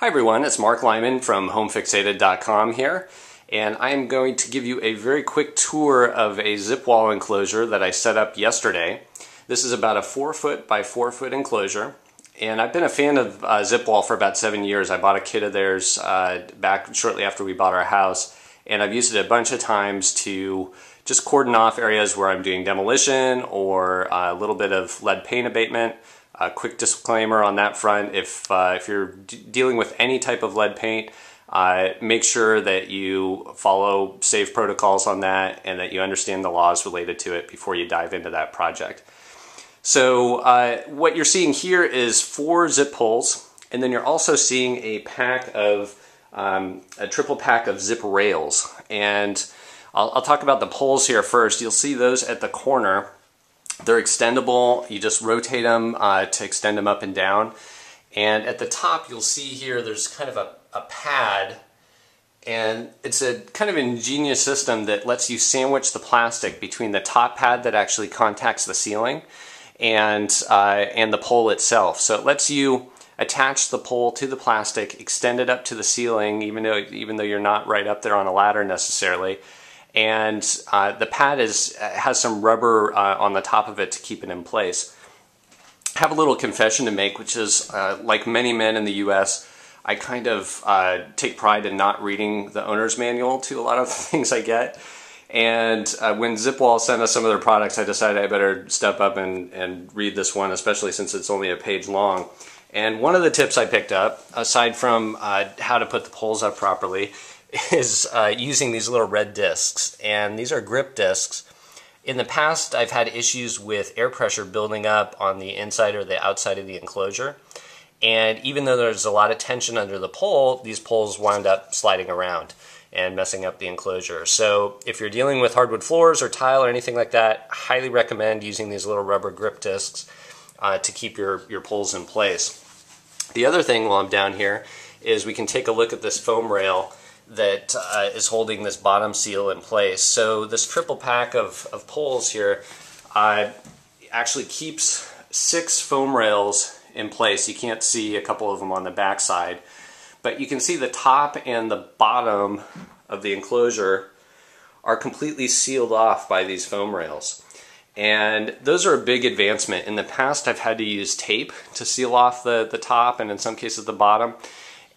Hi everyone, it's Mark Lyman from HomeFixated.com here, and I am going to give you a very quick tour of a Zipwall enclosure that I set up yesterday. This is about a 4-foot by 4-foot enclosure, and I've been a fan of Zipwall for about 7 years. I bought a kit of theirs back shortly after we bought our house, and I've used it a bunch of times to just cordon off areas where I'm doing demolition or a little bit of lead paint abatement. A quick disclaimer on that front, if you're dealing with any type of lead paint, make sure that you follow safe protocols on that and that you understand the laws related to it before you dive into that project. So what you're seeing here is 4 zip pulls, and then you're also seeing a triple pack of zip rails. And I'll talk about the pulls here first. You'll see those at the corner. They're extendable. You just rotate them to extend them up and down. And at the top, you'll see here there's kind of a pad, and it's a kind of ingenious system that lets you sandwich the plastic between the top pad that actually contacts the ceiling and the pole itself. So it lets you attach the pole to the plastic, extend it up to the ceiling, even though you're not right up there on a ladder necessarily. And the pad has some rubber on the top of it to keep it in place. I have a little confession to make, which is like many men in the US, I kind of take pride in not reading the owner's manual to a lot of the things I get. And when Zipwall sent us some of their products, I decided I better step up and read this one, especially since it's only a page long. And one of the tips I picked up, aside from how to put the poles up properly, is using these little red discs, and these are grip discs. In the past, I've had issues with air pressure building up on the inside or the outside of the enclosure, and even though there's a lot of tension under the pole, these poles wound up sliding around and messing up the enclosure. So if you're dealing with hardwood floors or tile or anything like that, I highly recommend using these little rubber grip discs to keep your poles in place. The other thing while I'm down here is we can take a look at this foam rail that is holding this bottom seal in place. So this triple pack of poles here actually keeps 6 foam rails in place. You can't see a couple of them on the back side, but you can see the top and the bottom of the enclosure are completely sealed off by these foam rails. And those are a big advancement. In the past, I've had to use tape to seal off the top and in some cases the bottom.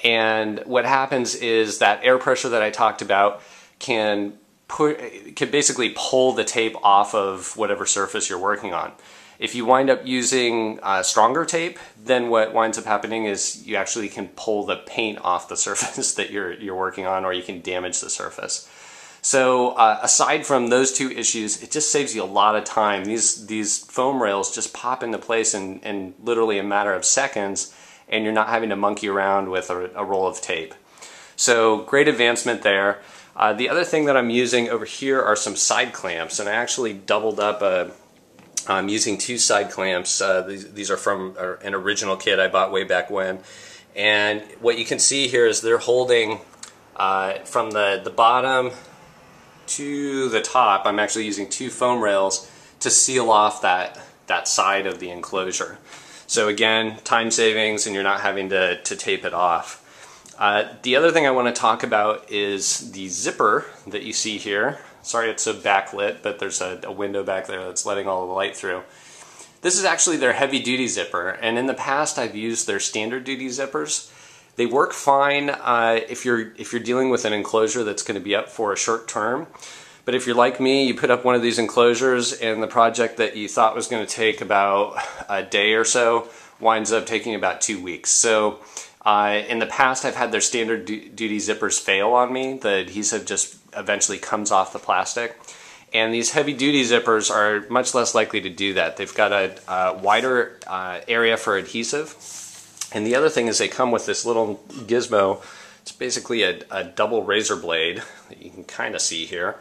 And what happens is that air pressure that I talked about can basically pull the tape off of whatever surface you're working on. If you wind up using stronger tape, then what winds up happening is you actually can pull the paint off the surface that you're working on, or you can damage the surface. So aside from those 2 issues, it just saves you a lot of time. These foam rails just pop into place in literally a matter of seconds, and you're not having to monkey around with a roll of tape. So great advancement there. The other thing that I'm using over here are some side clamps, and I actually doubled up I'm using 2 side clamps. These are from an original kit I bought way back when. And what you can see here is they're holding from the bottom to the top. I'm actually using 2 foam rails to seal off that side of the enclosure. So again, time savings, and you're not having to tape it off. The other thing I want to talk about is the zipper that you see here. Sorry it's so backlit, but there's a window back there that's letting all the light through. This is actually their heavy-duty zipper, and in the past I've used their standard-duty zippers. They work fine if you're dealing with an enclosure that's going to be up for a short term. But if you're like me, you put up one of these enclosures and the project that you thought was going to take about a day or so winds up taking about 2 weeks. So in the past, I've had their standard duty zippers fail on me. The adhesive just eventually comes off the plastic. And these heavy duty zippers are much less likely to do that. They've got a wider area for adhesive. And the other thing is they come with this little gizmo. It's basically a double razor blade that you can kind of see here.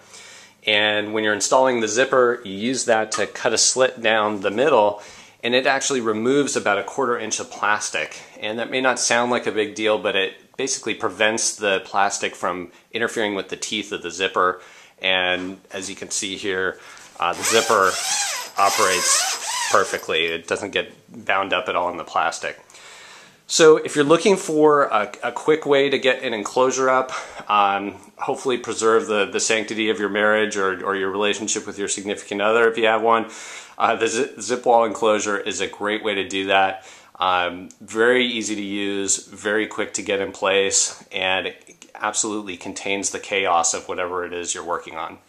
And when you're installing the zipper, you use that to cut a slit down the middle, and it actually removes about a 1/4 inch of plastic. And that may not sound like a big deal, but it basically prevents the plastic from interfering with the teeth of the zipper. And as you can see here, the zipper operates perfectly. It doesn't get bound up at all in the plastic. So if you're looking for a quick way to get an enclosure up, hopefully preserve the sanctity of your marriage or your relationship with your significant other if you have one, the Zipwall enclosure is a great way to do that. Very easy to use, very quick to get in place, and it absolutely contains the chaos of whatever it is you're working on.